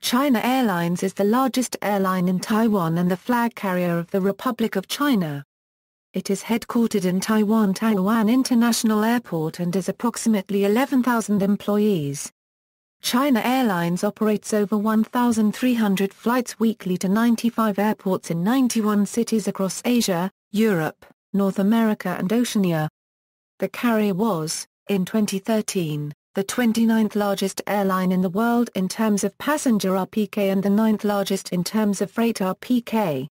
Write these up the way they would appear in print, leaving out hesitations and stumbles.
China Airlines is the largest airline in Taiwan and the flag carrier of the Republic of China. It is headquartered in Taiwan Taoyuan International Airport and has approximately 11,000 employees. China Airlines operates over 1,300 flights weekly to 95 airports in 91 cities across Asia, Europe, North America and Oceania. The carrier was, in 2013, the 29th largest airline in the world in terms of passenger RPK and the 9th largest in terms of freight RPK.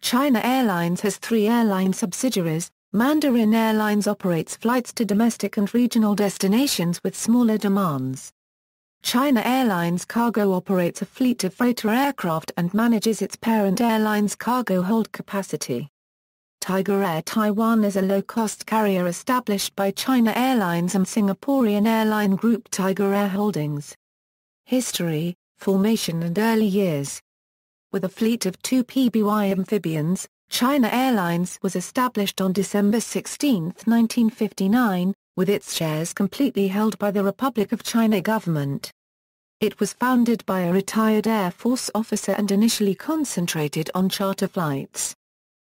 China Airlines has 3 airline subsidiaries. Mandarin Airlines operates flights to domestic and regional destinations with smaller demands. China Airlines Cargo operates a fleet of freighter aircraft and manages its parent Airlines Cargo hold capacity. Tigerair Taiwan is a low-cost carrier established by China Airlines and Singaporean airline group Tigerair Holdings. History, formation and early years. With a fleet of 2 PBY amphibians, China Airlines was established on December 16, 1959, with its shares completely held by the Republic of China government. It was founded by a retired Air Force officer and initially concentrated on charter flights.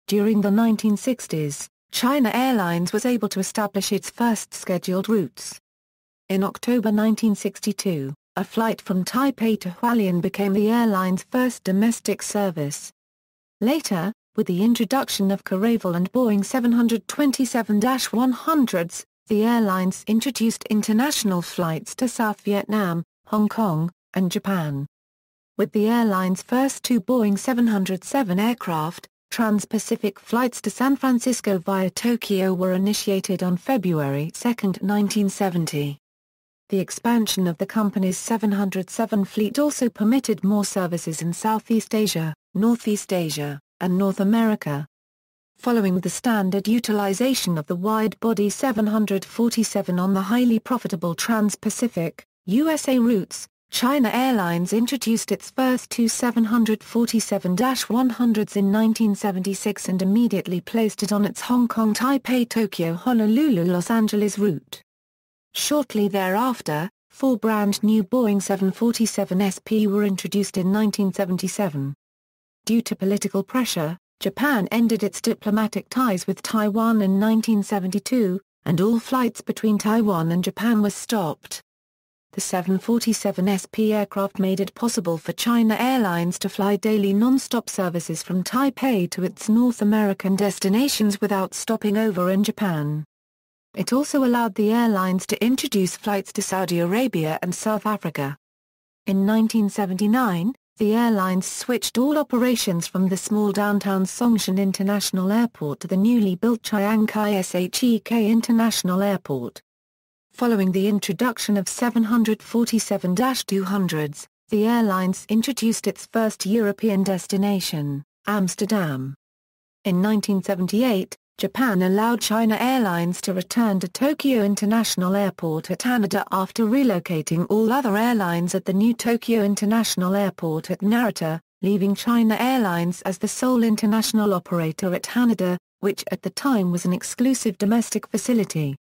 During the 1960s, China Airlines was able to establish its first scheduled routes. In October 1962, a flight from Taipei to Hualien became the airline's first domestic service. Later, with the introduction of Caravel and Boeing 727-100s, the airlines introduced international flights to South Vietnam, Hong Kong, and Japan. With the airline's first 2 Boeing 707 aircraft, trans-Pacific flights to San Francisco via Tokyo were initiated on February 2, 1970. The expansion of the company's 707 fleet also permitted more services in Southeast Asia, Northeast Asia, and North America. Following the standard utilization of the wide-body 747 on the highly profitable trans-Pacific, USA routes, China Airlines introduced its first 2 747-100s in 1976 and immediately placed it on its Hong Kong Taipei Tokyo Honolulu Los Angeles route. Shortly thereafter, 4 brand new Boeing 747 SP were introduced in 1977. Due to political pressure, Japan ended its diplomatic ties with Taiwan in 1972, and all flights between Taiwan and Japan were stopped. The 747 SP aircraft made it possible for China Airlines to fly daily non-stop services from Taipei to its North American destinations without stopping over in Japan. It also allowed the airlines to introduce flights to Saudi Arabia and South Africa. In 1979, the airlines switched all operations from the small downtown Songshan International Airport to the newly built Chiang Kai-shek International Airport. Following the introduction of 747-200s, the airlines introduced its first European destination, Amsterdam. In 1978, Japan allowed China Airlines to return to Tokyo International Airport at Haneda after relocating all other airlines at the new Tokyo International Airport at Narita, leaving China Airlines as the sole international operator at Haneda, which at the time was an exclusive domestic facility.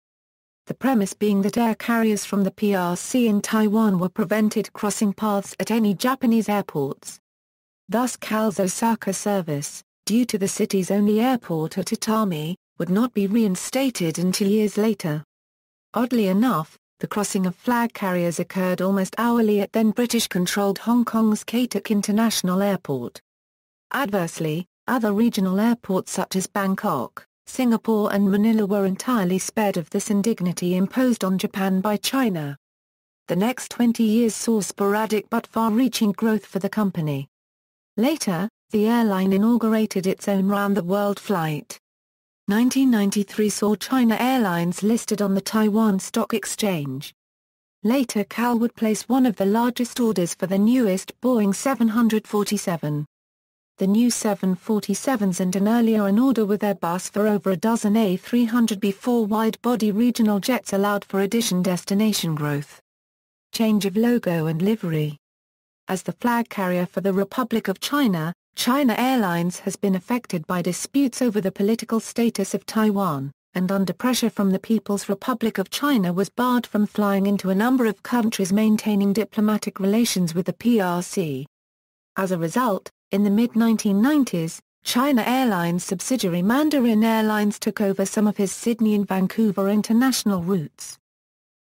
The premise being that air carriers from the PRC in Taiwan were prevented crossing paths at any Japanese airports. Thus CAL's Osaka service, due to the city's only airport at Itami, would not be reinstated until years later. Oddly enough, the crossing of flag carriers occurred almost hourly at then British-controlled Hong Kong's Kai Tak International Airport. Adversely, other regional airports such as Bangkok, Singapore and Manila were entirely spared of this indignity imposed on Japan by China. The next 20 years saw sporadic but far-reaching growth for the company. Later, the airline inaugurated its own round-the-world flight. 1993 saw China Airlines listed on the Taiwan Stock Exchange. Later CAL would place one of the largest orders for the newest Boeing 747. The new 747s and an earlier an order with Airbus for over a dozen A300B4 wide-body regional jets allowed for additional destination growth. Change of logo and livery. As the flag carrier for the Republic of China, China Airlines has been affected by disputes over the political status of Taiwan, and under pressure from the People's Republic of China was barred from flying into a number of countries maintaining diplomatic relations with the PRC. As a result, in the mid-1990s, China Airlines subsidiary Mandarin Airlines took over some of his Sydney and Vancouver international routes.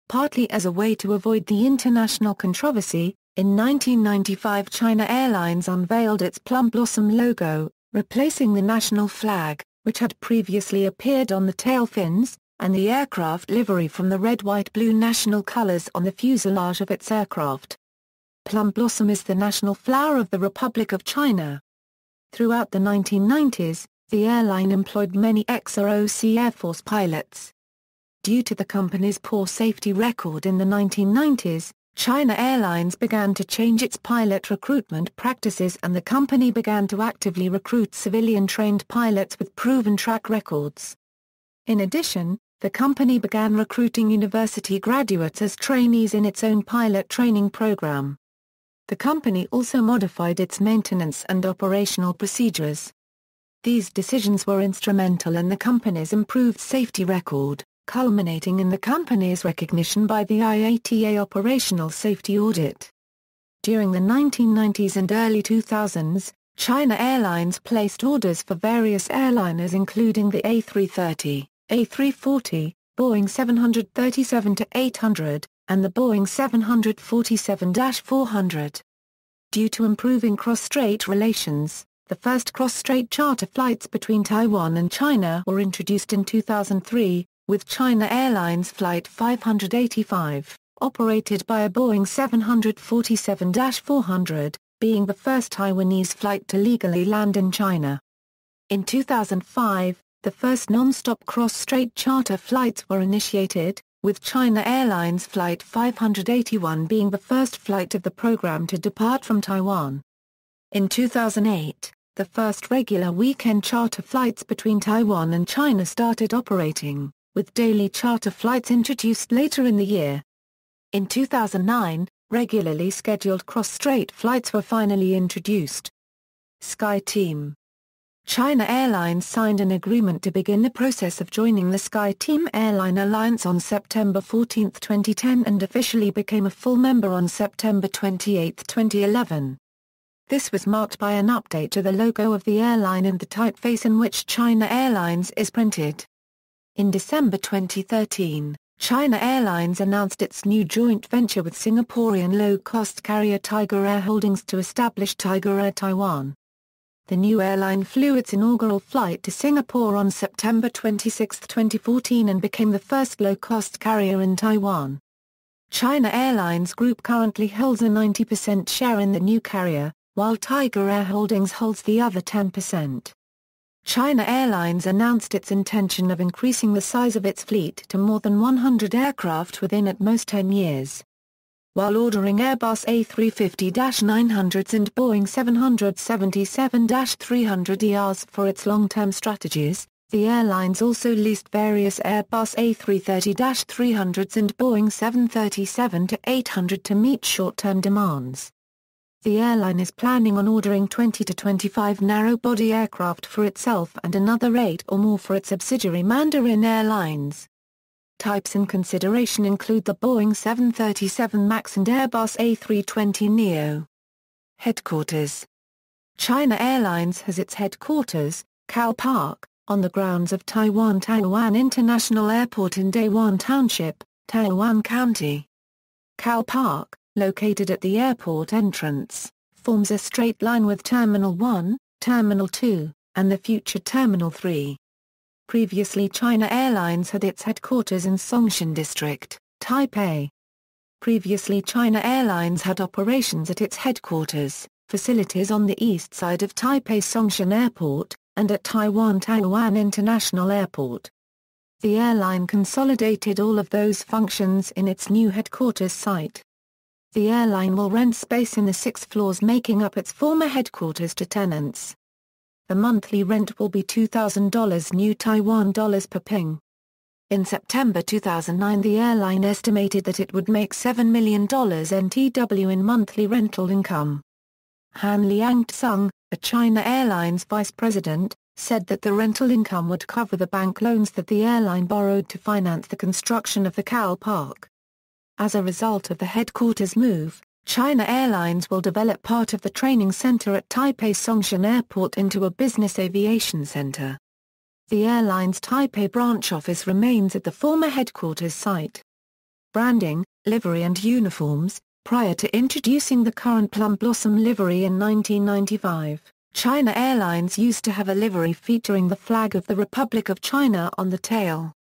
Partly as a way to avoid the international controversy, in 1995 China Airlines unveiled its plum blossom logo, replacing the national flag, which had previously appeared on the tail fins, and the aircraft livery from the red-white-blue national colors on the fuselage of its aircraft. Plum blossom is the national flower of the Republic of China. Throughout the 1990s, the airline employed many ex-ROC Air Force pilots. Due to the company's poor safety record in the 1990s, China Airlines began to change its pilot recruitment practices and the company began to actively recruit civilian-trained pilots with proven track records. In addition, the company began recruiting university graduates as trainees in its own pilot training program. The company also modified its maintenance and operational procedures. These decisions were instrumental in the company's improved safety record, culminating in the company's recognition by the IATA Operational Safety Audit. During the 1990s and early 2000s, China Airlines placed orders for various airliners including the A330, A340, Boeing 737-800, and the Boeing 747-400. Due to improving cross-strait relations, the first cross-strait charter flights between Taiwan and China were introduced in 2003, with China Airlines Flight 585, operated by a Boeing 747-400, being the first Taiwanese flight to legally land in China. In 2005, the first non-stop cross-strait charter flights were initiated, with China Airlines Flight 581 being the first flight of the program to depart from Taiwan. In 2008, the first regular weekend charter flights between Taiwan and China started operating, with daily charter flights introduced later in the year. In 2009, regularly scheduled cross-strait flights were finally introduced. SkyTeam. China Airlines signed an agreement to begin the process of joining the SkyTeam Airline Alliance on September 14, 2010 and officially became a full member on September 28, 2011. This was marked by an update to the logo of the airline and the typeface in which China Airlines is printed. In December 2013, China Airlines announced its new joint venture with Singaporean low-cost carrier Tigerair Holdings to establish Tigerair Taiwan. The new airline flew its inaugural flight to Singapore on September 26, 2014 and became the first low-cost carrier in Taiwan. China Airlines Group currently holds a 90% share in the new carrier, while Tigerair Holdings holds the other 10%. China Airlines announced its intention of increasing the size of its fleet to more than 100 aircraft within at most 10 years. While ordering Airbus A350-900s and Boeing 777-300ERs for its long-term strategies, the airlines also leased various Airbus A330-300s and Boeing 737-800 to meet short-term demands. The airline is planning on ordering 20 to 25 narrow-body aircraft for itself and another 8 or more for its subsidiary Mandarin Airlines. Types in consideration include the Boeing 737 MAX and Airbus A320neo. Headquarters. China Airlines has its headquarters, Cow Park, on the grounds of Taiwan Taoyuan International Airport in Dayuan Township, Taoyuan County. Cow Park, located at the airport entrance, forms a straight line with Terminal 1, Terminal 2, and the future Terminal 3. Previously China Airlines had its headquarters in Songshan District, Taipei. Previously China Airlines had operations at its headquarters, facilities on the east side of Taipei Songshan Airport, and at Taiwan Taoyuan International Airport. The airline consolidated all of those functions in its new headquarters site. The airline will rent space in the 6 floors making up its former headquarters to tenants. The monthly rent will be $2,000 new Taiwan dollars per ping. In September 2009 the airline estimated that it would make $7 million NTW in monthly rental income. Han Liangtsung, a China Airlines vice president, said that the rental income would cover the bank loans that the airline borrowed to finance the construction of the CAL Park. As a result of the headquarters move, China Airlines will develop part of the training center at Taipei Songshan Airport into a business aviation center. The airline's Taipei branch office remains at the former headquarters site. Branding, livery and uniforms. Prior to introducing the current Plum Blossom livery in 1995, China Airlines used to have a livery featuring the flag of the Republic of China on the tail.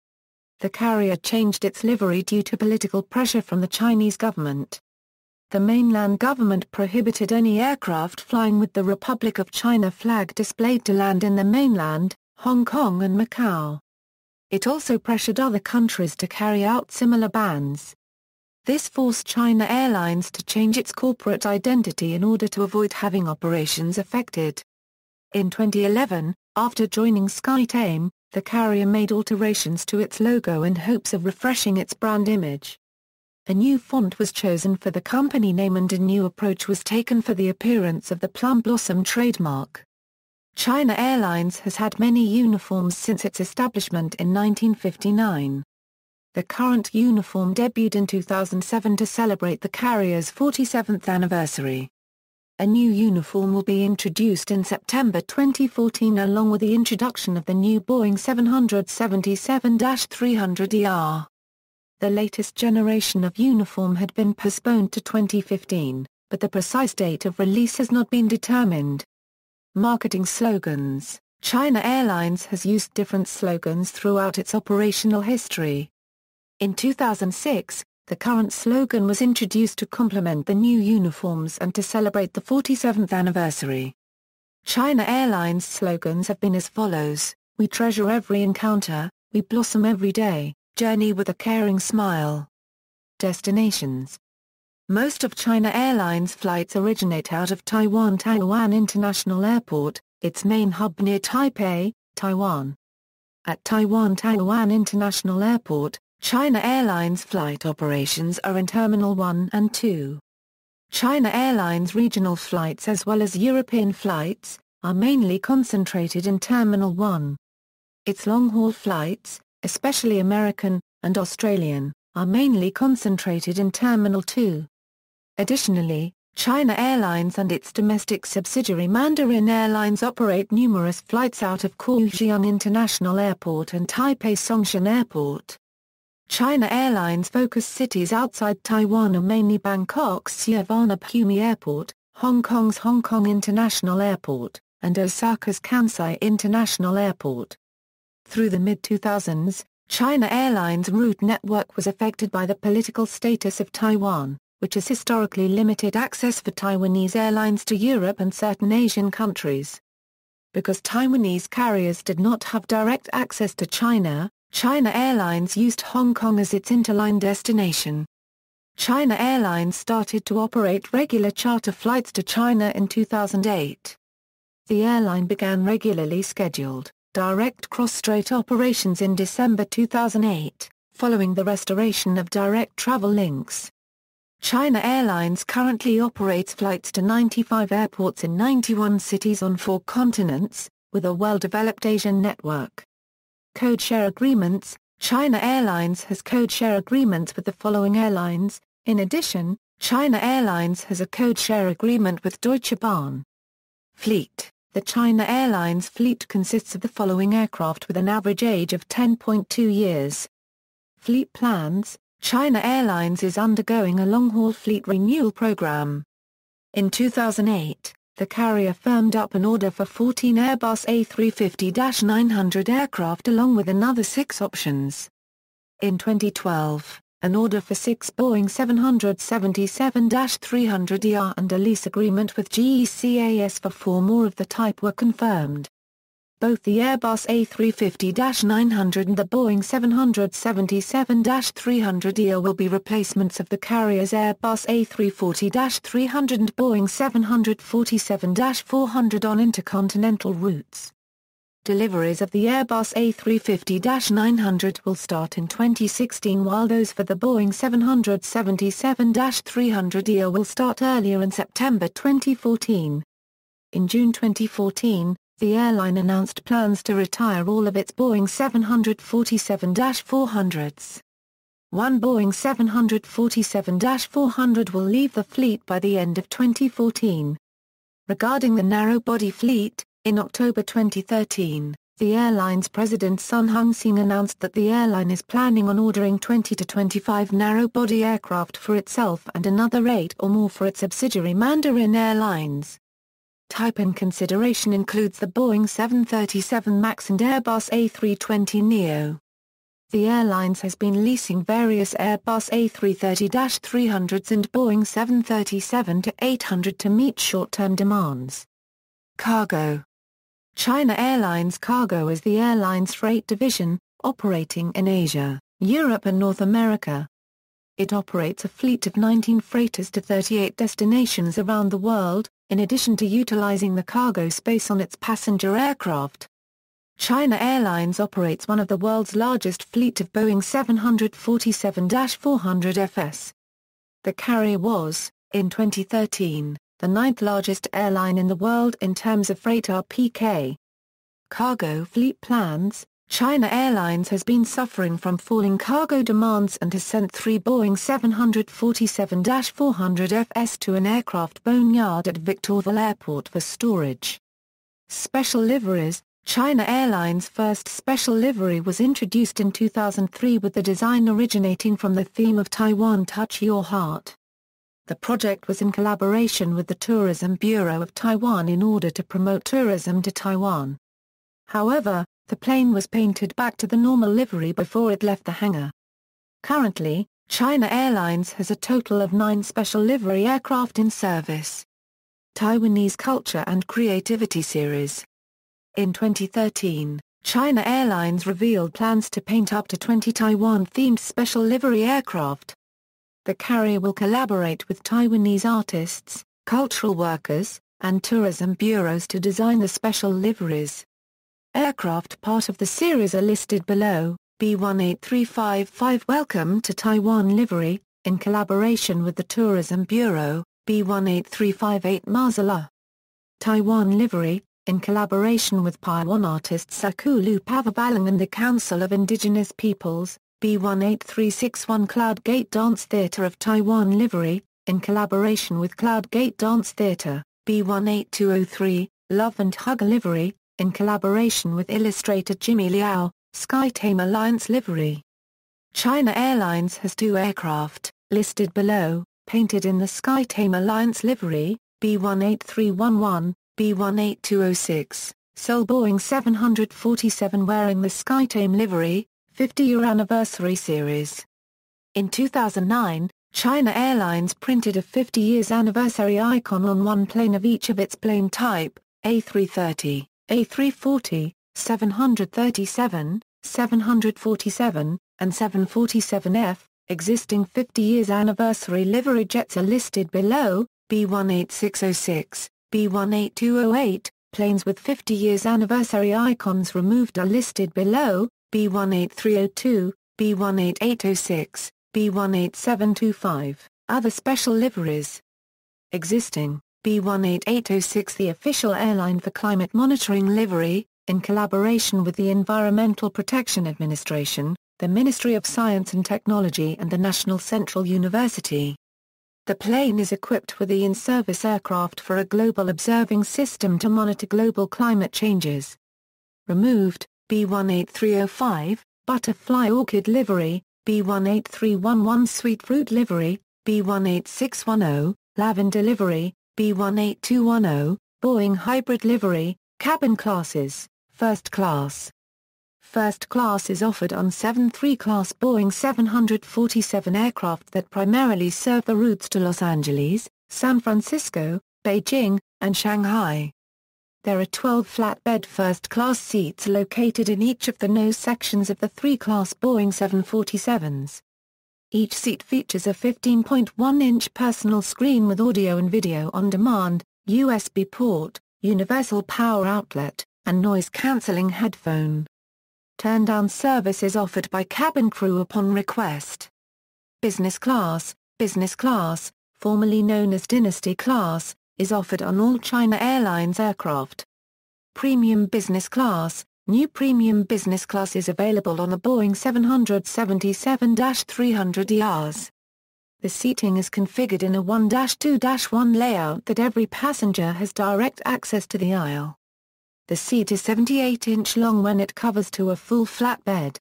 The carrier changed its livery due to political pressure from the Chinese government. The mainland government prohibited any aircraft flying with the Republic of China flag displayed to land in the mainland, Hong Kong and Macau. It also pressured other countries to carry out similar bans. This forced China Airlines to change its corporate identity in order to avoid having operations affected. In 2011, after joining SkyTeam, the carrier made alterations to its logo in hopes of refreshing its brand image. A new font was chosen for the company name and a new approach was taken for the appearance of the Plum Blossom trademark. China Airlines has had many uniforms since its establishment in 1959. The current uniform debuted in 2007 to celebrate the carrier's 47th anniversary. A new uniform will be introduced in September 2014 along with the introduction of the new Boeing 777-300ER. The latest generation of uniform had been postponed to 2015, but the precise date of release has not been determined. Marketing slogans. China Airlines has used different slogans throughout its operational history. In 2006, the current slogan was introduced to complement the new uniforms and to celebrate the 47th anniversary. China Airlines slogans have been as follows: "We treasure every encounter, we blossom every day, journey with a caring smile." Destinations. Most of China Airlines flights originate out of Taiwan Taoyuan International Airport, its main hub near Taipei, Taiwan. At Taiwan Taoyuan International Airport, China Airlines flight operations are in Terminal 1 and 2. China Airlines regional flights as well as European flights, are mainly concentrated in Terminal 1. Its long-haul flights, especially American and Australian, are mainly concentrated in Terminal 2. Additionally, China Airlines and its domestic subsidiary Mandarin Airlines operate numerous flights out of Kaohsiung International Airport and Taipei Songshan Airport. China Airlines focus cities outside Taiwan are mainly Bangkok's Suvarnabhumi Airport, Hong Kong's Hong Kong International Airport, and Osaka's Kansai International Airport. Through the mid-2000s, China Airlines' route network was affected by the political status of Taiwan, which has historically limited access for Taiwanese airlines to Europe and certain Asian countries. Because Taiwanese carriers did not have direct access to China, China Airlines used Hong Kong as its interline destination. China Airlines started to operate regular charter flights to China in 2008. The airline began regularly scheduled, direct cross-strait operations in December 2008, following the restoration of direct travel links. China Airlines currently operates flights to 95 airports in 91 cities on 4 continents, with a well-developed Asian network. Code-share agreements. China Airlines has code-share agreements with the following airlines. In addition, China Airlines has a code-share agreement with Deutsche Bahn. Fleet. The China Airlines fleet consists of the following aircraft with an average age of 10.2 years. Fleet plans. China Airlines is undergoing a long-haul fleet renewal program. In 2008, the carrier firmed up an order for 14 Airbus A350-900 aircraft along with another 6 options. In 2012, an order for 6 Boeing 777-300ER and a lease agreement with GECAS for 4 more of the type were confirmed. Both the Airbus A350-900 and the Boeing 777-300ER will be replacements of the carrier's Airbus A340-300 and Boeing 747-400 on intercontinental routes. Deliveries of the Airbus A350-900 will start in 2016 while those for the Boeing 777-300ER will start earlier in September 2014. In June 2014, the airline announced plans to retire all of its Boeing 747-400s. One Boeing 747-400 will leave the fleet by the end of 2014. Regarding the narrow-body fleet, in October 2013, the airline's president Sun Hung-sing announced that the airline is planning on ordering 20 to 25 narrow-body aircraft for itself and another 8 or more for its subsidiary Mandarin Airlines. Type in consideration includes the Boeing 737 MAX and Airbus A320neo. The airlines has been leasing various Airbus A330-300s and Boeing 737-800 to meet short-term demands. Cargo. China Airlines Cargo is the airline's freight division, operating in Asia, Europe and North America. It operates a fleet of 19 freighters to 38 destinations around the world, in addition to utilizing the cargo space on its passenger aircraft. China Airlines operates one of the world's largest fleet of Boeing 747-400 FS. The carrier was, in 2013, the 9th largest airline in the world in terms of freight RPK. Cargo fleet plans. China Airlines has been suffering from falling cargo demands and has sent 3 Boeing 747-400 FS to an aircraft boneyard at Victorville Airport for storage. Special liveries. China Airlines' first special livery was introduced in 2003 with the design originating from the theme of Taiwan Touch Your Heart. The project was in collaboration with the Tourism Bureau of Taiwan in order to promote tourism to Taiwan. However, the plane was painted back to the normal livery before it left the hangar. Currently, China Airlines has a total of 9 special livery aircraft in service. Taiwanese Culture and Creativity Series. In 2013, China Airlines revealed plans to paint up to 20 Taiwan-themed special livery aircraft. The carrier will collaborate with Taiwanese artists, cultural workers, and tourism bureaus to design the special liveries. Aircraft part of the series are listed below. B18355 Welcome to Taiwan livery, in collaboration with the Tourism Bureau. B18358 Mazala Taiwan livery, in collaboration with Taiwan artist Sakulu Pavabalang and the Council of Indigenous Peoples. B18361 Cloud Gate Dance Theatre of Taiwan livery, in collaboration with Cloud Gate Dance Theatre. B18203 Love and Hug livery, in collaboration with illustrator Jimmy Liao. SkyTeam Alliance livery. China Airlines has 2 aircraft, listed below, painted in the SkyTeam Alliance livery. B18311, B18206, Seoul Boeing 747 wearing the SkyTeam livery, 50-year anniversary series. In 2009, China Airlines printed a 50 years anniversary icon on one plane of each of its plane type, A330, A340, 737, 747, and 747F. Existing 50 years anniversary livery jets are listed below. B18606, B18208, planes with 50 years anniversary icons removed are listed below. B18302, B18806, B18725, other special liveries. Existing, B18806 the official airline for climate monitoring livery, in collaboration with the Environmental Protection Administration, the Ministry of Science and Technology and the National Central University. The plane is equipped with the in-service aircraft for a global observing system to monitor global climate changes. Removed, B18305, Butterfly Orchid livery, B18311 Sweet Fruit livery, B18610, Lavender livery, B18210, Boeing Hybrid livery, cabin classes, first class. First class is offered on 73 class Boeing 747 aircraft that primarily serve the routes to Los Angeles, San Francisco, Beijing, and Shanghai. There are 12 flatbed first-class seats located in each of the nose sections of the 3-class Boeing 747s. Each seat features a 15.1-inch personal screen with audio and video on demand, USB port, universal power outlet, and noise-canceling headphone. Turn-down service is offered by cabin crew upon request. Business class, formerly known as Dynasty class, is offered on all China Airlines aircraft. Premium Business Class. New Premium Business Class is available on the Boeing 777-300ERs. The seating is configured in a 1-2-1 layout that every passenger has direct access to the aisle. The seat is 78-inch long when it covers to a full flat bed.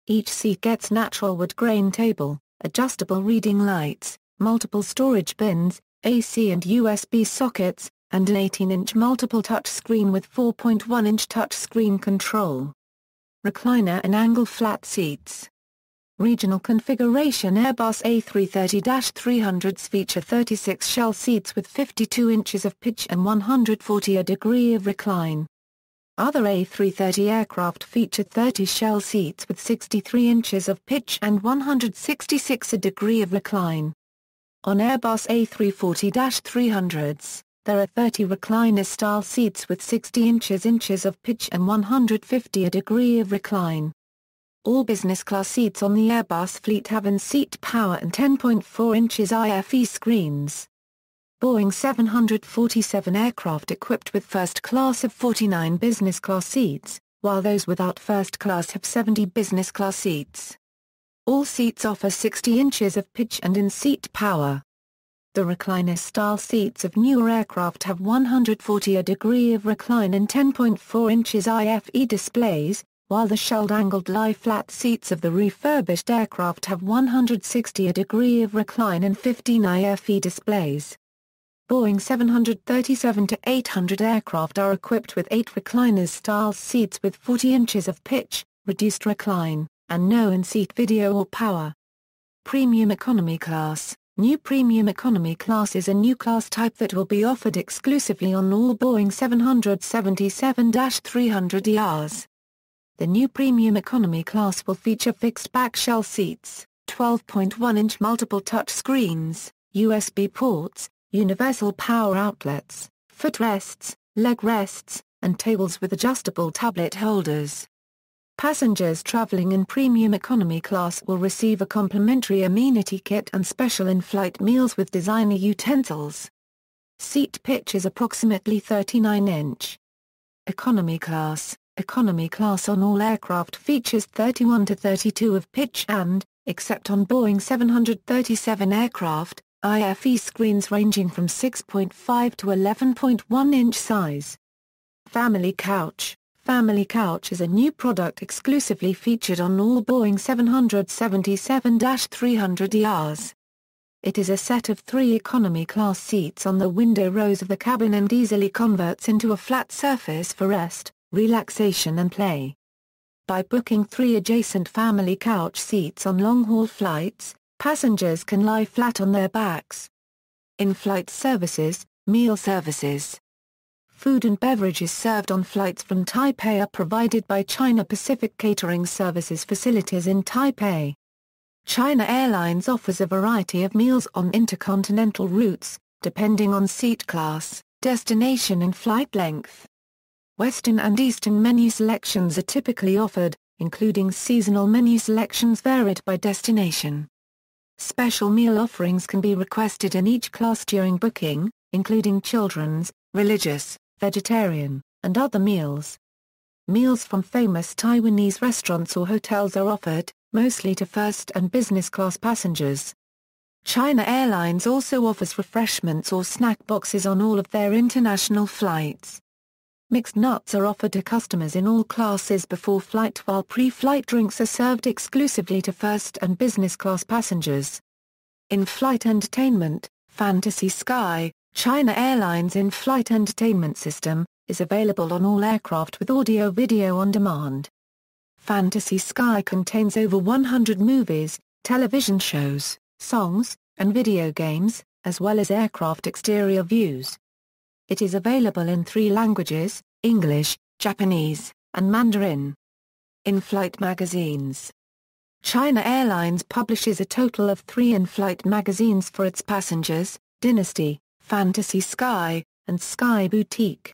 Each seat gets natural wood grain table, adjustable reading lights, multiple storage bins, AC and USB sockets, and an 18-inch multiple touch screen with 4.1-inch touch screen control. Recliner and angle flat seats. Regional configuration. Airbus A330-300s feature 36 shell seats with 52 inches of pitch and 140 a degree of recline. Other A330 aircraft featured 30 shell seats with 63 inches of pitch and 166 a degree of recline. On Airbus A340-300s, there are 30 recliner-style seats with 60 inches of pitch and 150 a degree of recline. All business class seats on the Airbus fleet have in-seat power and 10.4 inches IFE screens. Boeing 747 aircraft equipped with first class have 49 business class seats, while those without first class have 70 business class seats. All seats offer 60 inches of pitch and in-seat power. The recliner-style seats of newer aircraft have 140 a degree of recline and 10.4 inches IFE displays, while the shelled angled lie-flat seats of the refurbished aircraft have 160 a degree of recline and 15 IFE displays. Boeing 737-800 aircraft are equipped with 8 recliners-style seats with 40 inches of pitch, reduced recline, and no in-seat video or power. Premium Economy Class. New Premium Economy Class is a new class type that will be offered exclusively on all Boeing 777-300ERs. The new Premium Economy Class will feature fixed back shell seats, 12.1-inch multiple touch screens, USB ports, universal power outlets, footrests, leg rests, and tables with adjustable tablet holders. Passengers traveling in Premium Economy Class will receive a complimentary amenity kit and special in-flight meals with designer utensils. Seat pitch is approximately 39-inch. Economy Class. Economy Class on all aircraft features 31 to 32 of pitch and, except on Boeing 737 aircraft, IFE screens ranging from 6.5 to 11.1-inch size. Family Couch. Family Couch is a new product exclusively featured on all Boeing 777-300ERs. It is a set of 3 economy class seats on the window rows of the cabin and easily converts into a flat surface for rest, relaxation and play. By booking 3 adjacent family couch seats on long-haul flights, passengers can lie flat on their backs. In-flight services, meal services. Food and beverages served on flights from Taipei are provided by China Pacific Catering Services facilities in Taipei. China Airlines offers a variety of meals on intercontinental routes, depending on seat class, destination and flight length. Western and Eastern menu selections are typically offered, including seasonal menu selections varied by destination. Special meal offerings can be requested in each class during booking, including children's, religious, vegetarian, and other meals. Meals from famous Taiwanese restaurants or hotels are offered, mostly to first and business class passengers. China Airlines also offers refreshments or snack boxes on all of their international flights. Mixed nuts are offered to customers in all classes before flight, while pre-flight drinks are served exclusively to first and business class passengers. In-flight entertainment. Fantasy Sky, China Airlines in-flight entertainment system, is available on all aircraft with audio-video on demand. Fantasy Sky contains over 100 movies, television shows, songs, and video games, as well as aircraft exterior views. It is available in 3 languages, English, Japanese, and Mandarin. In-flight magazines. China Airlines publishes a total of 3 in-flight magazines for its passengers: Dynasty, Fantasy Sky, and Sky Boutique.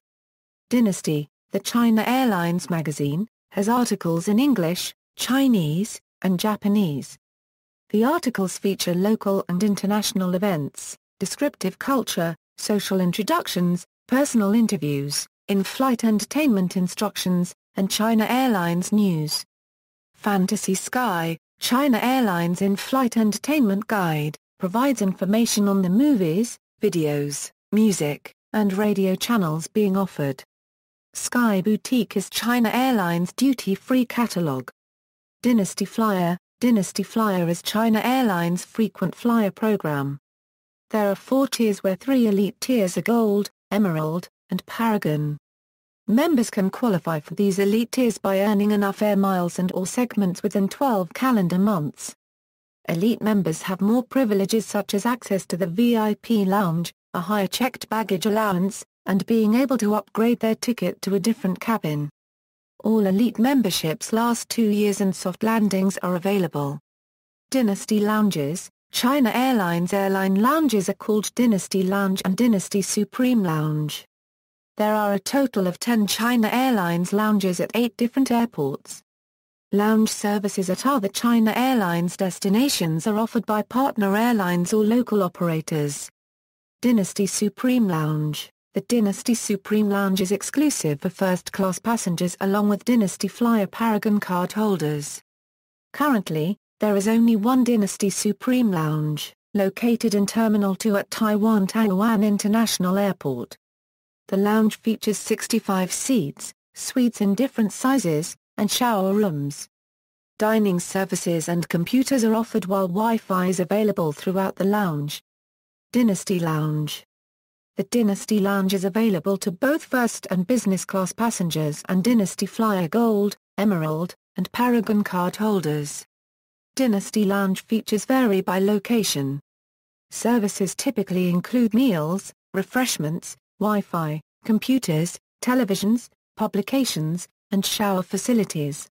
Dynasty, the China Airlines magazine, has articles in English, Chinese, and Japanese. The articles feature local and international events, descriptive culture, social introductions, personal interviews, in-flight entertainment instructions, and China Airlines news. Fantasy Sky, China Airlines in-flight entertainment guide, provides information on the movies, videos, music, and radio channels being offered. Sky Boutique is China Airlines duty-free catalog. Dynasty Flyer is China Airlines frequent flyer program. There are 4 tiers where 3 elite tiers are Gold, Emerald, and Paragon. Members can qualify for these elite tiers by earning enough air miles and/or segments within 12 calendar months. Elite members have more privileges such as access to the VIP lounge, a higher checked baggage allowance, and being able to upgrade their ticket to a different cabin. All elite memberships last 2 years and soft landings are available. Dynasty Lounges, China Airlines airline lounges are called Dynasty Lounge and Dynasty Supreme Lounge. There are a total of 10 China Airlines lounges at 8 different airports. Lounge services at other China Airlines destinations are offered by partner airlines or local operators. Dynasty Supreme Lounge. The Dynasty Supreme Lounge is exclusive for first-class passengers along with Dynasty Flyer Paragon card holders. Currently, there is only one Dynasty Supreme Lounge, located in Terminal 2 at Taiwan Taoyuan International Airport. The lounge features 65 seats, suites in different sizes, and shower rooms. Dining services and computers are offered while Wi-Fi is available throughout the lounge. Dynasty Lounge. The Dynasty Lounge is available to both first and business class passengers and Dynasty Flyer Gold, Emerald, and Paragon card holders. Dynasty Lounge features vary by location. Services typically include meals, refreshments, Wi-Fi, computers, televisions, publications, and shower facilities.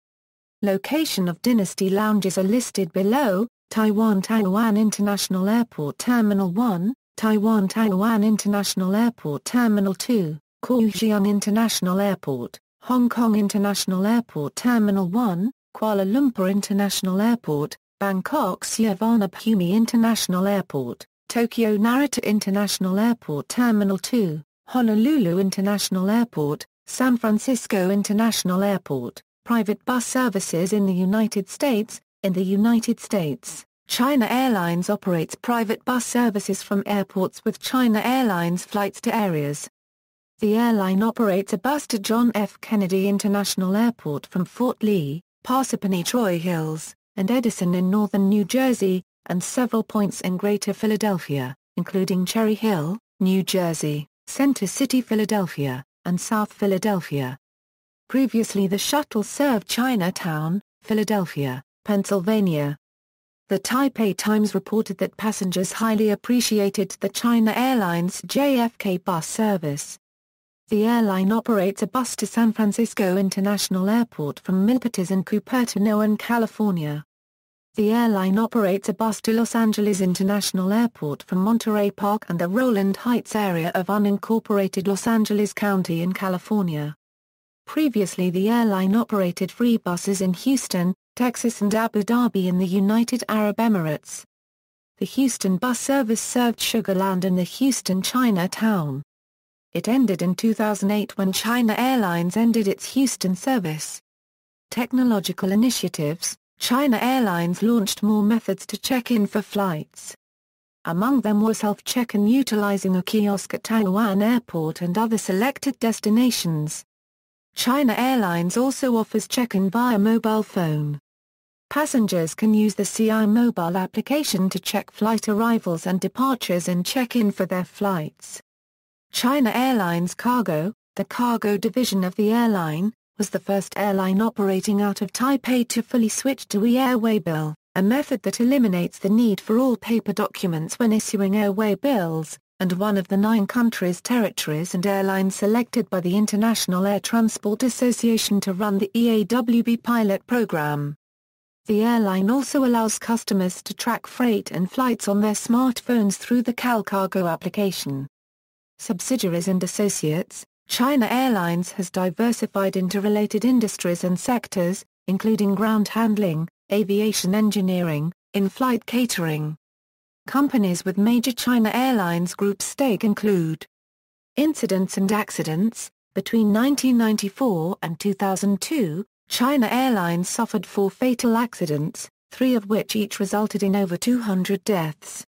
Location of Dynasty Lounges are listed below: Taiwan Taoyuan International Airport Terminal 1, Taiwan Taoyuan International Airport Terminal 2, Kaohsiung International Airport, Hong Kong International Airport Terminal 1, Kuala Lumpur International Airport, Bangkok Suvarnabhumi International Airport, Tokyo Narita International Airport Terminal 2, Honolulu International Airport, San Francisco International Airport. Private bus services in the United States. In the United States, China Airlines operates private bus services from airports with China Airlines flights to areas. The airline operates a bus to John F. Kennedy International Airport from Fort Lee, Parsippany Troy Hills, and Edison in northern New Jersey, and several points in Greater Philadelphia, including Cherry Hill, New Jersey, Center City, Philadelphia, and South Philadelphia. Previously the shuttle served Chinatown, Philadelphia, Pennsylvania. The Taipei Times reported that passengers highly appreciated the China Airlines JFK bus service. The airline operates a bus to San Francisco International Airport from Milpitas in Cupertino, California. The airline operates a bus to Los Angeles International Airport from Monterey Park and the Rowland Heights area of unincorporated Los Angeles County in California. Previously the airline operated free buses in Houston, Texas and Abu Dhabi in the United Arab Emirates. The Houston bus service served Sugar Land and the Houston Chinatown. It ended in 2008 when China Airlines ended its Houston service. Technological initiatives. China Airlines launched more methods to check-in for flights. Among them was self-check-in utilizing a kiosk at Taiwan Airport and other selected destinations. China Airlines also offers check-in via mobile phone. Passengers can use the CI mobile application to check flight arrivals and departures and check-in for their flights. China Airlines Cargo, the cargo division of the airline, was the first airline operating out of Taipei to fully switch to e-airway bill, a method that eliminates the need for all paper documents when issuing airway bills, and one of the 9 countries, territories and airlines selected by the International Air Transport Association to run the EAWB pilot program. The airline also allows customers to track freight and flights on their smartphones through the CalCargo application. Subsidiaries and associates. China Airlines has diversified into related industries and sectors, including ground handling, aviation engineering, in-flight catering. Companies with major China Airlines Group stake include Incidents and Accidents, Between 1994 and 2002, China Airlines suffered 4 fatal accidents, 3 of which each resulted in over 200 deaths.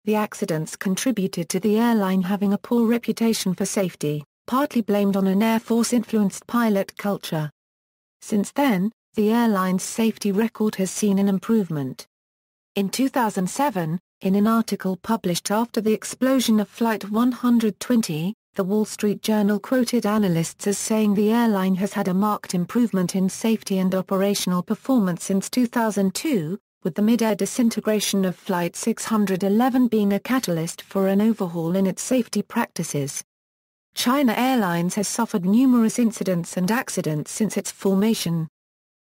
The accidents contributed to the airline having a poor reputation for safety, partly blamed on an Air Force-influenced pilot culture. Since then, the airline's safety record has seen an improvement. In 2007, in an article published after the explosion of Flight 120, the Wall Street Journal quoted analysts as saying the airline has had a marked improvement in safety and operational performance since 2002, with the mid-air disintegration of Flight 611 being a catalyst for an overhaul in its safety practices. China Airlines has suffered numerous incidents and accidents since its formation.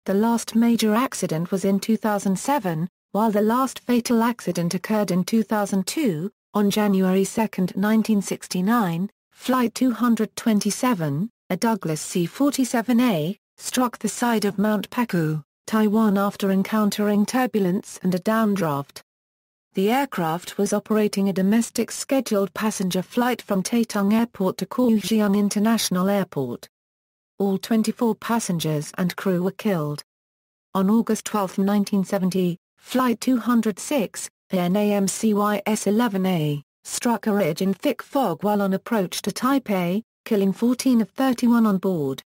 The last major accident was in 2007, while the last fatal accident occurred in 2002, on January 2, 1969. Flight 227, a Douglas C-47A, struck the side of Mount Paku, Taiwan after encountering turbulence and a downdraft. The aircraft was operating a domestic scheduled passenger flight from Taitung Airport to Zhōnghuá International Airport. All 24 passengers and crew were killed. On August 12, 1970, Flight 206, an AMCYS-11A, struck a ridge in thick fog while on approach to Taipei, killing 14 of 31 on board.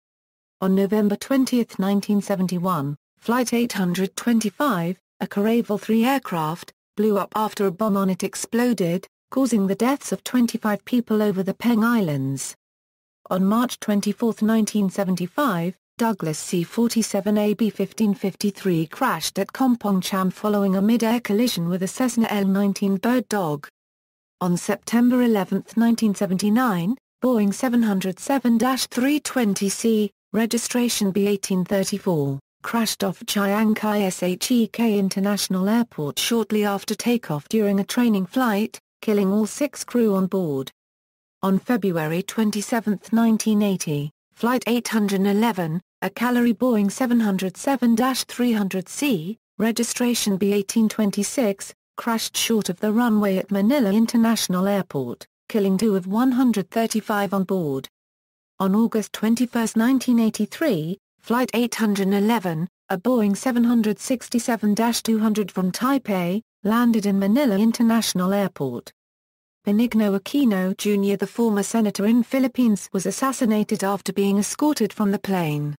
On November 20, 1971, Flight 825, a Caravelle 3 aircraft, blew up after a bomb on it exploded, causing the deaths of 25 people over the Peng Islands. On March 24, 1975, Douglas C-47A B-1553 crashed at Kampong Cham following a mid-air collision with a Cessna L-19 Bird Dog. On September 11, 1979, Boeing 707-320C, registration B-1834, crashed off Chiang Kai-shek International Airport shortly after takeoff during a training flight, killing all 6 crew on board. On February 27, 1980, Flight 811, a Calgary Boeing 707-300C, registration B-1826, crashed short of the runway at Manila International Airport, killing 2 of 135 on board. On August 21, 1983, Flight 811, a Boeing 767-200 from Taipei, landed in Manila International Airport. Benigno Aquino Jr., the former senator in Philippines, was assassinated after being escorted from the plane.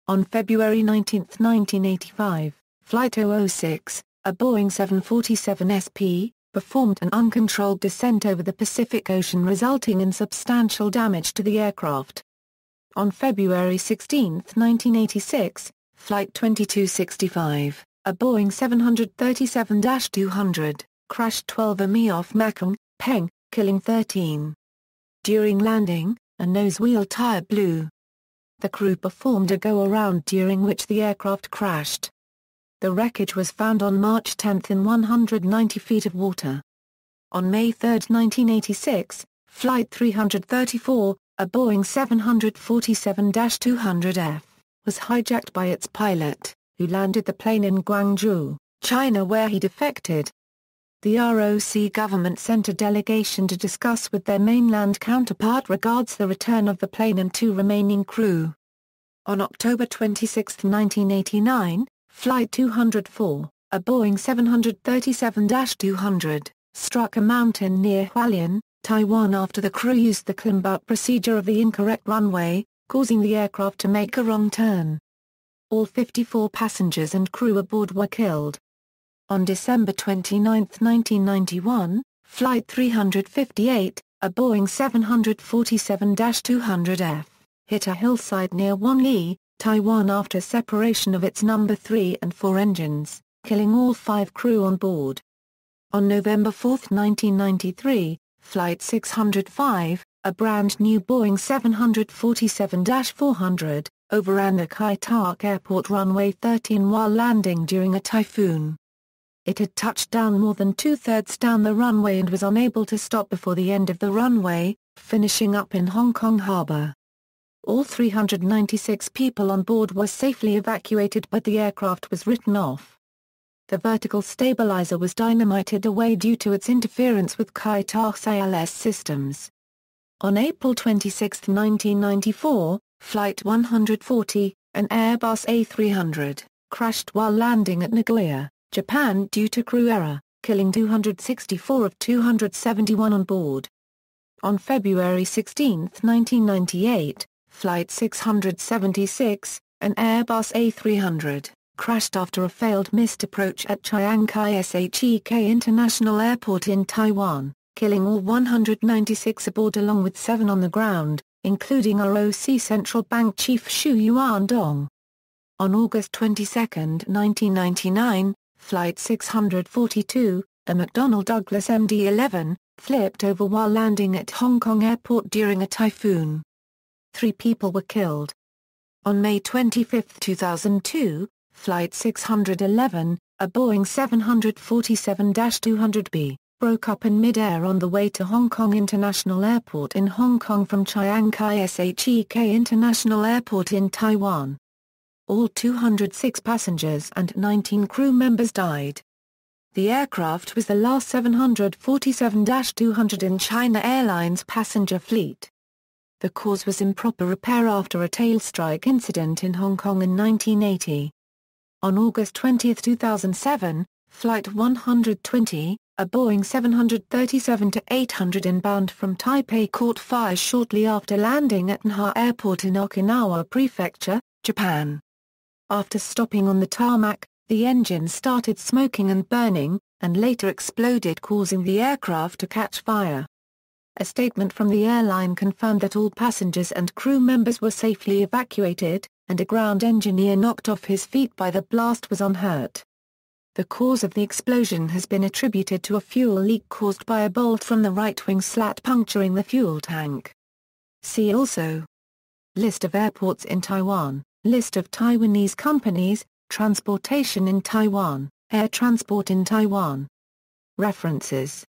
On February 19, 1985, Flight 006, a Boeing 747 SP, performed an uncontrolled descent over the Pacific Ocean resulting in substantial damage to the aircraft. On February 16, 1986, Flight 2265, a Boeing 737-200, crashed 12 mi off Makong, Peng, killing 13. During landing, a nose wheel tire blew. The crew performed a go-around during which the aircraft crashed. The wreckage was found on March 10 in 190 feet of water. On May 3, 1986, Flight 334, a Boeing 747-200F, was hijacked by its pilot, who landed the plane in Guangzhou, China, where he defected. The ROC government sent a delegation to discuss with their mainland counterpart regards the return of the plane and 2 remaining crew. On October 26, 1989, Flight 204, a Boeing 737-200, struck a mountain near Hualien, Taiwan after the crew used the climb-out procedure of the incorrect runway, causing the aircraft to make a wrong turn. All 54 passengers and crew aboard were killed. On December 29, 1991, Flight 358, a Boeing 747-200F, hit a hillside near Wangyi, Taiwan after separation of its No. 3 and 4 engines, killing all 5 crew on board. On November 4, 1993, Flight 605, a brand new Boeing 747-400, overran the Kai Tak Airport runway 13 while landing during a typhoon. It had touched down more than 2/3 down the runway and was unable to stop before the end of the runway, finishing up in Hong Kong Harbor. All 396 people on board were safely evacuated, but the aircraft was written off. The vertical stabilizer was dynamited away due to its interference with Kai Tak's ALS systems. On April 26, 1994, Flight 140, an Airbus A300, crashed while landing at Nagoya, Japan due to crew error, killing 264 of 271 on board. On February 16, 1998, Flight 676, an Airbus A300, crashed after a failed missed approach at Chiang Kai-shek International Airport in Taiwan, killing all 196 aboard along with 7 on the ground, including ROC Central Bank Chief Xu Yuandong. On August 22, 1999, Flight 642, a McDonnell Douglas MD-11, flipped over while landing at Hong Kong Airport during a typhoon. 3 people were killed. On May 25, 2002, Flight 611, a Boeing 747-200B, broke up in mid-air on the way to Hong Kong International Airport in Hong Kong from Chiang Kai-shek International Airport in Taiwan. All 206 passengers and 19 crew members died. The aircraft was the last 747-200 in China Airlines passenger fleet. The cause was improper repair after a tail strike incident in Hong Kong in 1980. On August 20, 2007, Flight 120, a Boeing 737-800 inbound from Taipei caught fire shortly after landing at Zhōnghuá Airport in Okinawa Prefecture, Japan. After stopping on the tarmac, the engine started smoking and burning, and later exploded, causing the aircraft to catch fire. A statement from the airline confirmed that all passengers and crew members were safely evacuated, and a ground engineer knocked off his feet by the blast was unhurt. The cause of the explosion has been attributed to a fuel leak caused by a bolt from the right-wing slat puncturing the fuel tank. See also: List of airports in Taiwan, List of Taiwanese companies, Transportation in Taiwan, Air transport in Taiwan. References.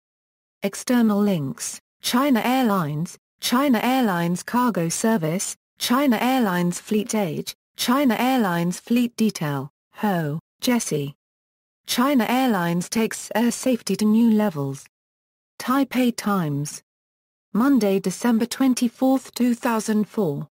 External links: China Airlines, China Airlines Cargo Service, China Airlines Fleet Age, China Airlines Fleet Detail, Ho, Jesse. China Airlines takes air safety to new levels. Taipei Times. Monday, December 24, 2004.